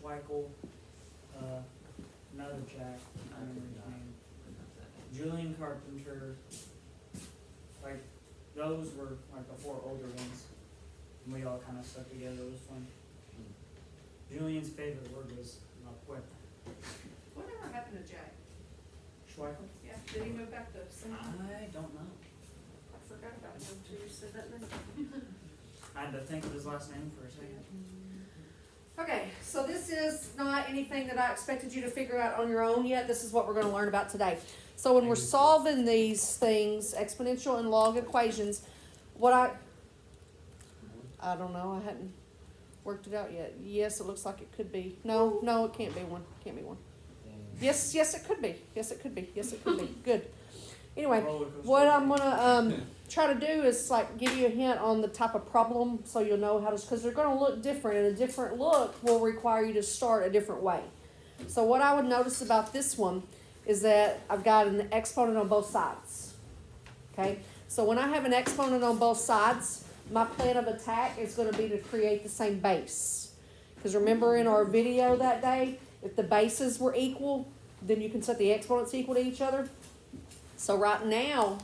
Schweikel, another Jack, I don't remember his name, Julian Carpenter, like, those were like the four older ones, and we all kind of stuck together, it was fun. Julian's favorite word was la puerta. Whatever happened to Jack? Schweikel? Yeah, did he move back to St. I don't know. I forgot about him too, you said that name. I had to think of his last name for a second. Okay, so this is not anything that I expected you to figure out on your own yet. This is what we're gonna learn about today. So when we're solving these things, exponential and log equations, what I don't know, I hadn't worked it out yet. Yes, it looks like it could be. No, it can't be one. Can't be one. Yes, it could be. Yes, it could be. Yes, it could be. Good. Anyway, what I'm gonna try to do is like give you a hint on the type of problem so you'll know how to, because they're gonna look different, and a different look will require you to start a different way. So what I would notice about this one is that I've got an exponent on both sides. Okay, so when I have an exponent on both sides, my plan of attack is going to be to create the same base. Because remember in our video that day, if the bases were equal, then you can set the exponents equal to each other. So right now,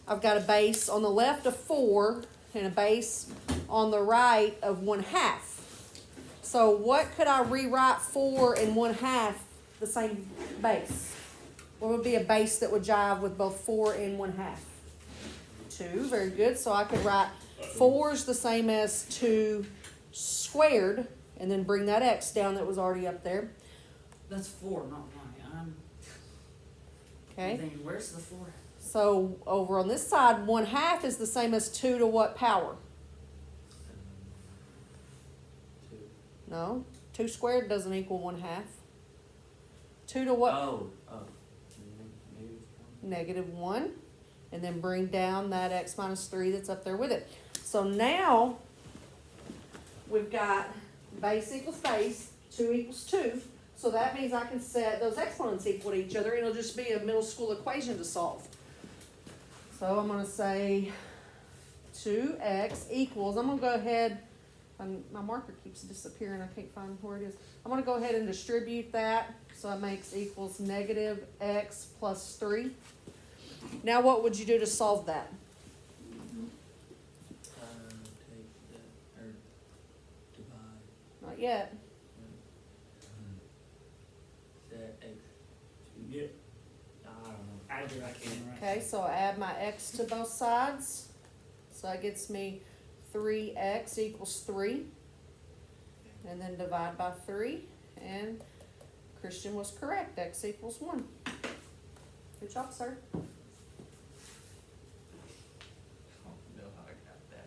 I've got a base on the left of 4 and a base on the right of 1/2. So what could I rewrite 4 and 1/2 the same base? What would be a base that would jive with both 4 and 1/2? 2, very good. So I could write 4 is the same as 2 squared, and then bring that x down that was already up there. That's 4, not 9. Okay. I'm thinking, where's the 4? So over on this side, 1/2 is the same as 2 to what power? 2. No, 2 squared doesn't equal 1/2. 2 to what? -1. And then bring down that x minus 3 that's up there with it. So now we've got base equals base, 2 equals 2. So that means I can set those exponents equal to each other, and it'll just be a middle school equation to solve. So I'm going to say 2x equals, I'm going to go ahead, my marker keeps disappearing, I can't find where it is. I'm going to go ahead and distribute that, so it makes equals -x plus 3. Now what would you do to solve that? Divide. Not yet. Set x. Yeah. I don't know. Add your x in, right? Okay, so I add my x to both sides. So that gets me 3x equals 3. And then divide by 3. And Christian was correct. X equals 1. Good job, sir. I don't know how I got that.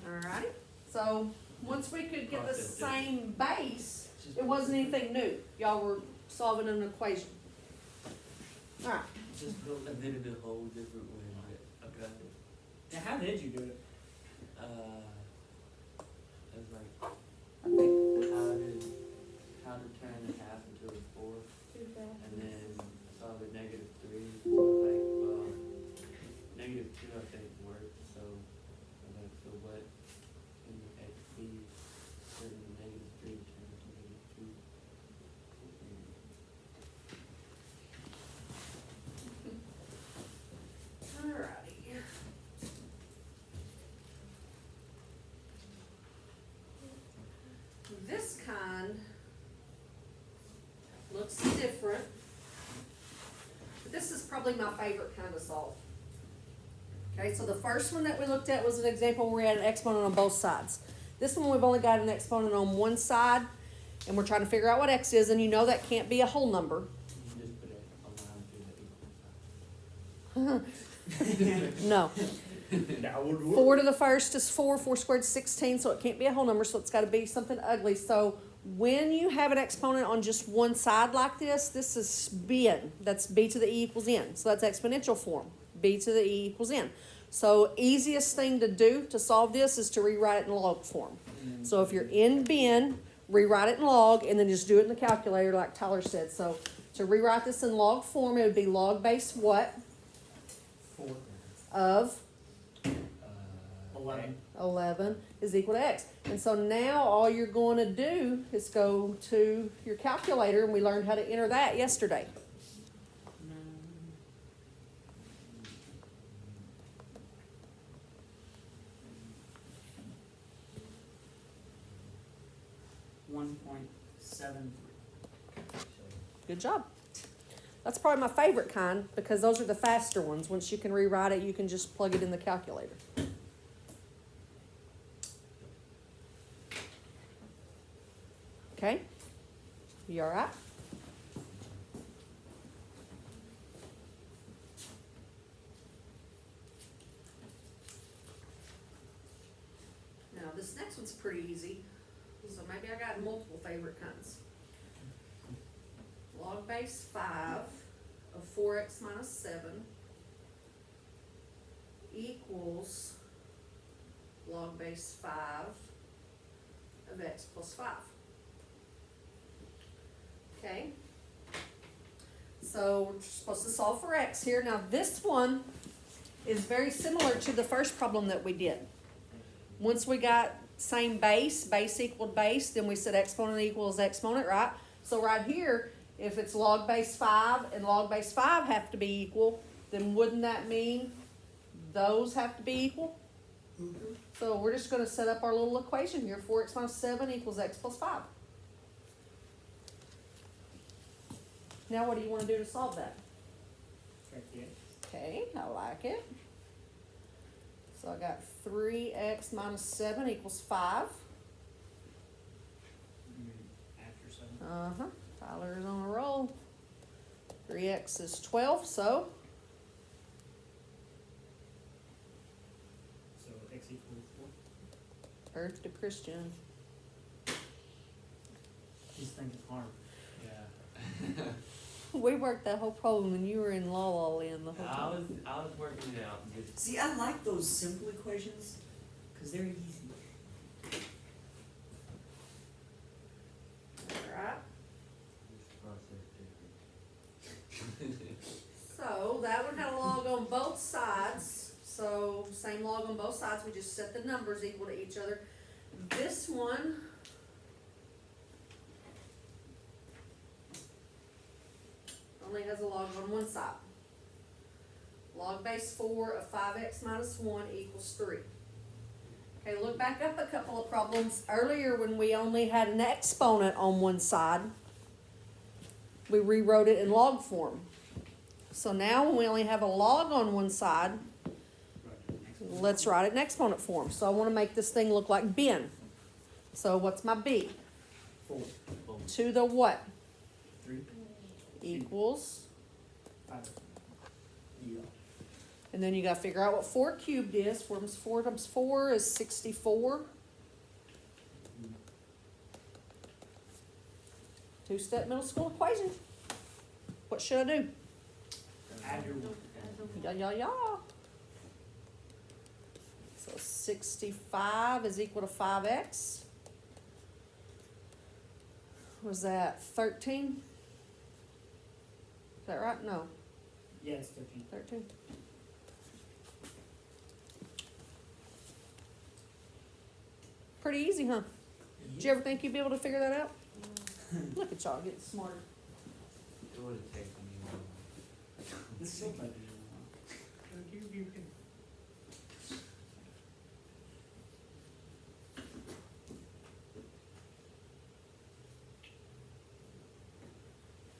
Alright. So once we could get the same base, it wasn't anything new. Y'all were solving an equation. Alright. Just built I did it a whole different way, but I got it. Now, how did you do it? It was like I think how to turn a half into a 4, and then I saw the -3. So I was like, well, -2 I think worked. So I was like, so what can the x be? Turn the -3 turn to -2. Alrighty. This kind looks different. But this is probably my favorite kind to solve. Okay, so the first one that we looked at was an example where we had an exponent on both sides. This one we've only got an exponent on one side, and we're trying to figure out what x is, and you know that can't be a whole number. You just put it a line through the equal sign. No. That would work. 4 to the first is 4. 4 squared is 16, so it can't be a whole number, so it's got to be something ugly. So when you have an exponent on just one side like this is bn. That's b to the e equals n. So that's exponential form, b to the e equals n. So easiest thing to do to solve this is to rewrite it in log form. So if you're in bin, rewrite it in log, and then just do it in the calculator like Tyler said. So to rewrite this in log form, it would be log base what? 4. Of? 11. is equal to x. And so now all you're going to do is go to your calculator, and we learned how to enter that yesterday. $1.73. Good job. That's probably my favorite kind because those are the faster ones. Once you can rewrite it, you can just plug it in the calculator. Okay? You all right? Now, this next one's pretty easy. So maybe I got multiple favorite kinds. Log base 5 of 4x minus 7 equals log base 5 of x plus 5. Okay? So we're supposed to solve for x here. Now this one is very similar to the first problem that we did. Once we got same base equaled base, then we said exponent equals exponent, right? So right here, if it's log base 5 and log base 5 have to be equal, then wouldn't that mean those have to be equal? Mm-hmm. So we're just going to set up our little equation here. 4x minus 7 equals x plus 5. Now what do you want to do to solve that? Check the X. Okay, I like it. So I got 3x minus 7 equals 5. After 7. Uh-huh. Tyler is on a roll. 3x is 12, so So X equals 4. Earth to Christian. These things are hard. Yeah. We worked that whole problem when you were in La La Land the whole I time. was working it out. Just, See, I like those simple equations because they're easy. Alright. So that one had a log on both sides. So same log on both sides. We just set the numbers equal to each other. This one only has a log on one side. Log base 4 of 5x minus 1 equals 3. Okay, look back up a couple of problems. Earlier when we only had an exponent on one side, we rewrote it in log form. So now when we only have a log on one side, let's write it in exponent form. So I want to make this thing look like bin. So what's my b? 4. To the what? 3. Equals. 5. Yeah. And then you got to figure out what 4 cubed is. 4 times 4 is 64. Two-step middle school equation. What should I do? Add your Yeah. So 65 is equal to 5x. Was that 13? Is that right? No, Yeah, it's 13. 13. Pretty easy, huh? Did you ever think you'd be able to figure that out? Look at y'all getting smarter. it would have taken me a while. This is like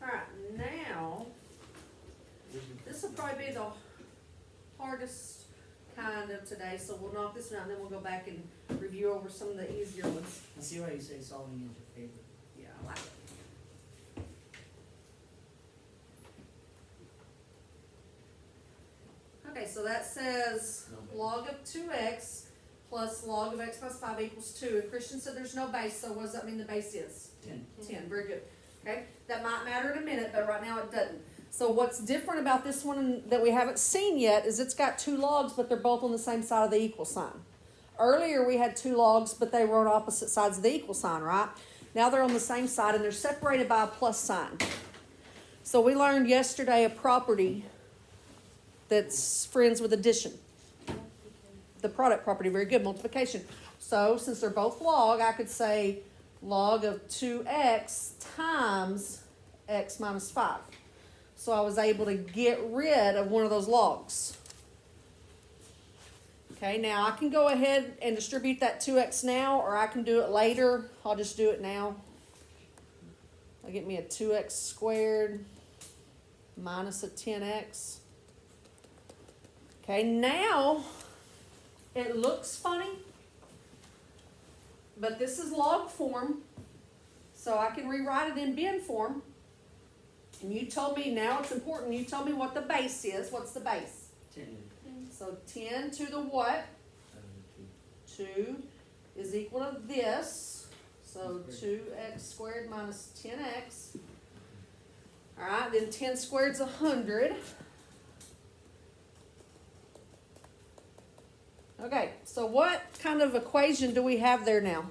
Alright, now, this will probably be the hardest kind of today, so we'll knock this one out, and then we'll go back and review over some of the easier ones. I see why you say solving is your favorite. Yeah, I like it. Okay, so that says log of 2x plus log of x plus 5 equals 2. And Christian said there's no base, so what does that mean the base is? 10. 10, very good. Okay, that might matter in a minute, but right now it doesn't. So what's different about this one that we haven't seen yet is it's got 2 logs, but they're both on the same side of the equal sign. Earlier we had 2 logs, but they were on opposite sides of the equal sign, right? Now they're on the same side and they're separated by a plus sign. So we learned yesterday a property that's friends with addition. the product property. Very good, multiplication. So since they're both log, I could say log of 2x times x minus 5. So I was able to get rid of one of those logs. Okay, now I can go ahead and distribute that 2x now, or I can do it later. I'll just do it now. I'll get me a 2x squared minus a 10x. Okay, now it looks funny, but this is log form, so I can rewrite it in bin form. And you told me, now it's important, you told me what the base is. What's the base? 10. So 10 to the what? 2. 2 is equal to this. So 2x squared minus 10x. Alright, then 10 squared is 100. Okay, so what kind of equation do we have there now?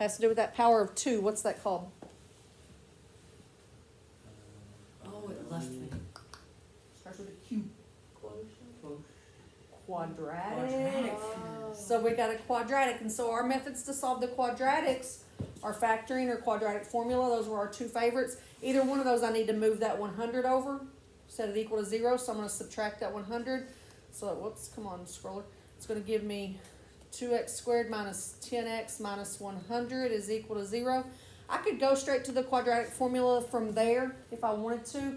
Has to do with that power of 2. What's that called? Oh, it left me. Starts with a Q. Close. Quadratic. Oh. So we got a quadratic, and so our methods to solve the quadratics are factoring or quadratic formula. Those were our two favorites. Either one of those, I need to move that 100 over, set it equal to 0. So I'm going to subtract that 100. So whoops, come on, scroller. It's going to give me 2x squared minus 10x minus 100 is equal to 0. I could go straight to the quadratic formula from there if I wanted to,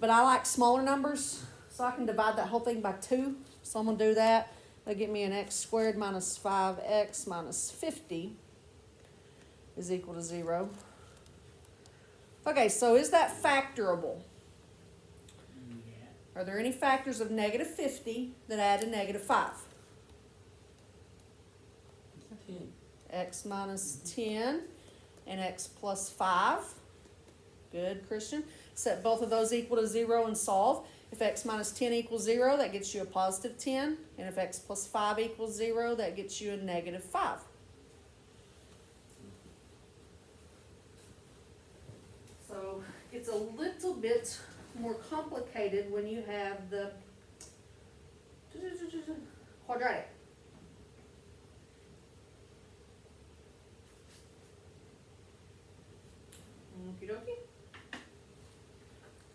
but I like smaller numbers, so I can divide that whole thing by 2. So I'm going to do that. That'll get me an x squared minus 5x minus 50 is equal to 0. Okay, so is that factorable? Yeah. Are there any factors of negative 50 that add to negative 5? 10. X minus 10 and x plus 5. Good, Christian. Set both of those equal to 0 and solve. If x minus 10 equals 0, that gets you a positive 10. And if x plus 5 equals 0, that gets you a negative 5. So it's a little bit more complicated when you have the quadratic. Okie dokie.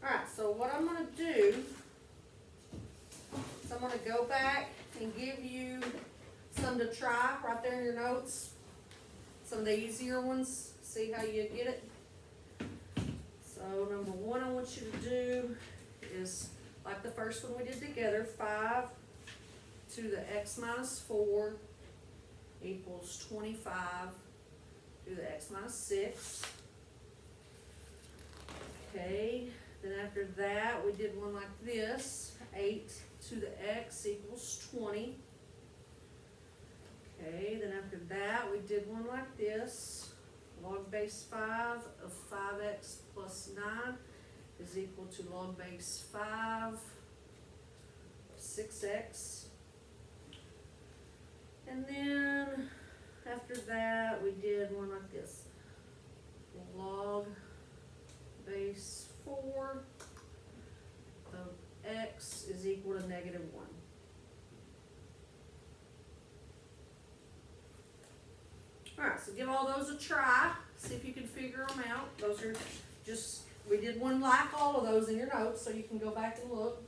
Alright, so what I'm going to do is I'm going to go back and give you some to try right there in your notes. Some of the easier ones. See how you get it. So number one I want you to do is like the first one we did together. 5 to the x minus 4 equals 25 to the x minus 6. Okay, then after that, we did one like this, 8 to the x equals 20. Okay, then after that, we did one like this, log base 5 of 5x plus 9 is equal to log base 5 of 6x. And then after that, we did one like this, log base 4 of x is equal to negative 1. Alright, so give all those a try. See if you can figure them out. Those are just, we did one like all of those in your notes, so you can go back and look.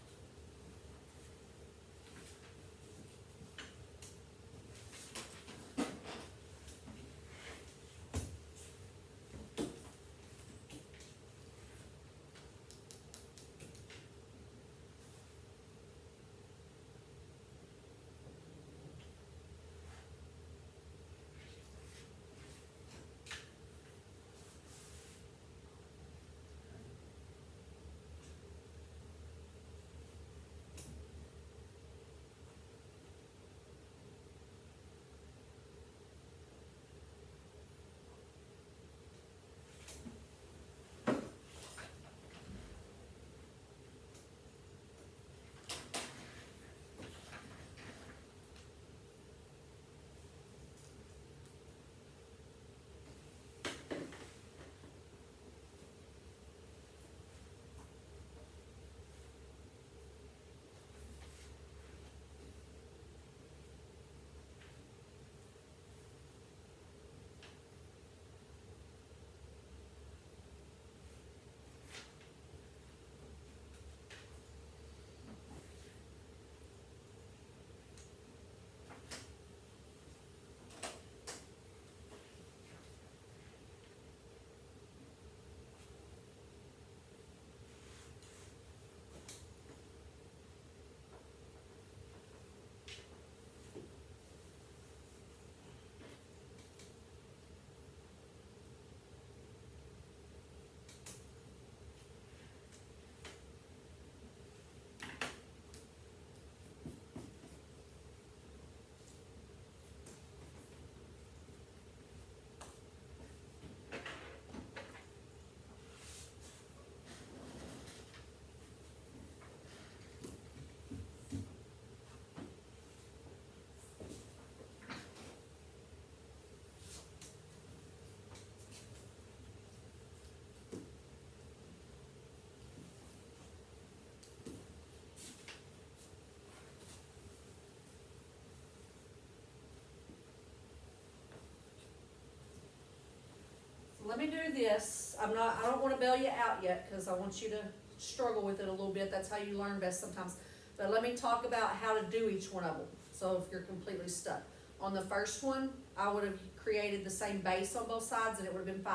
let me do this. I don't wanna bail you out yet, cause I want you to struggle with it a little bit. That's how you learn best sometimes. But let me talk about how to do each one of them, so if you're completely stuck. On the first one, I would have created the same base on both sides and it would have been 5.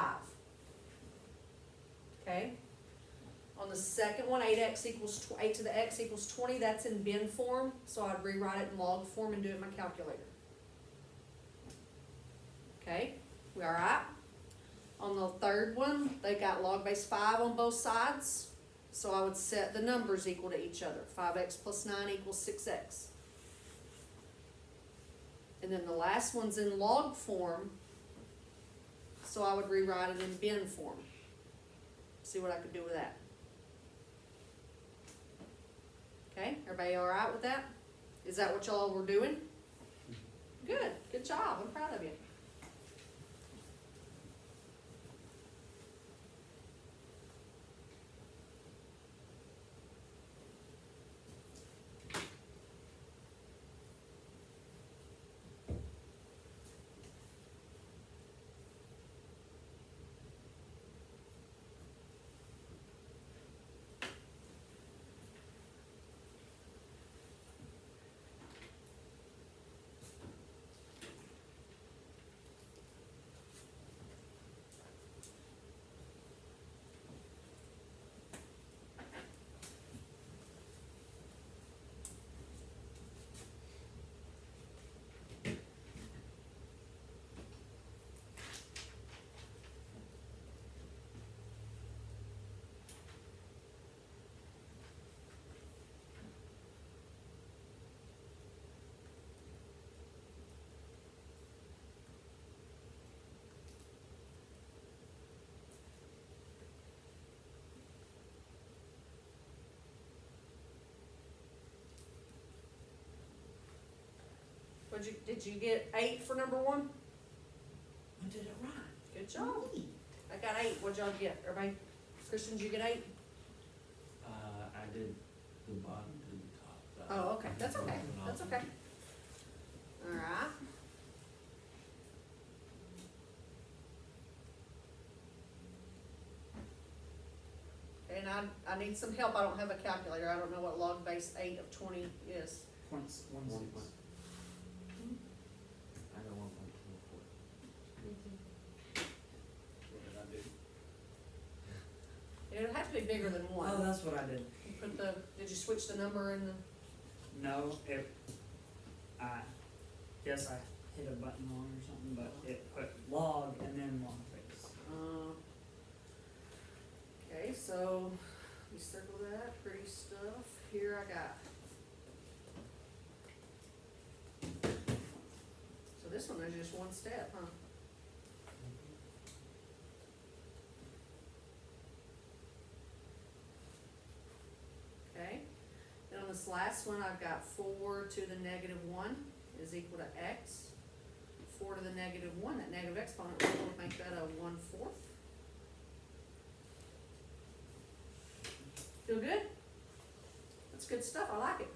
Okay? On the second one, 8 to the x equals 20, that's in bin form, so I'd rewrite it in log form and do it in my calculator. Okay, we all right? On the third one, they got log base 5 on both sides, so I would set the numbers equal to each other. 5x plus 9 equals 6x. And then the last one's in log form, so I would rewrite it in bin form. See what I could do with that. Okay, everybody all right with that? Is that what y'all were doing? Good, good job, I'm proud of you. Did you get 8 for number 1? I did it right. Good job. I got 8. What'd y'all get? Everybody? Christian, did you get 8? I did the bottom to the top. Oh, okay. That's okay. That's okay. Alright. And I need some help. I don't have a calculator. I don't know what log base 8 of 20 is. 0.16. I got 1.24. What did I do? It would have to be bigger than 1. Oh, that's what I did. You put did you switch the number in the? No, I guess I hit a button wrong or something, but it put log and then log base. Okay, so you circle that, pretty stuff. Here I got. So this one is just one step, huh? Okay, then on this last one, I've got 4 to the negative 1 is equal to x. 4 to the negative 1, that negative exponent, we're going to make that a 1/4. Feel good? That's good stuff, I like it.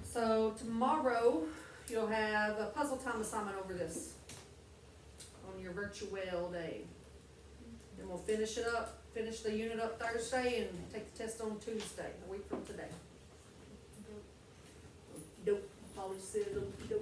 So tomorrow, you'll have a puzzle time assignment over this on your virtual day. Then we'll finish it up, finish the unit up Thursday and take the test on Tuesday, a week from today. Dope, Polly said, dope.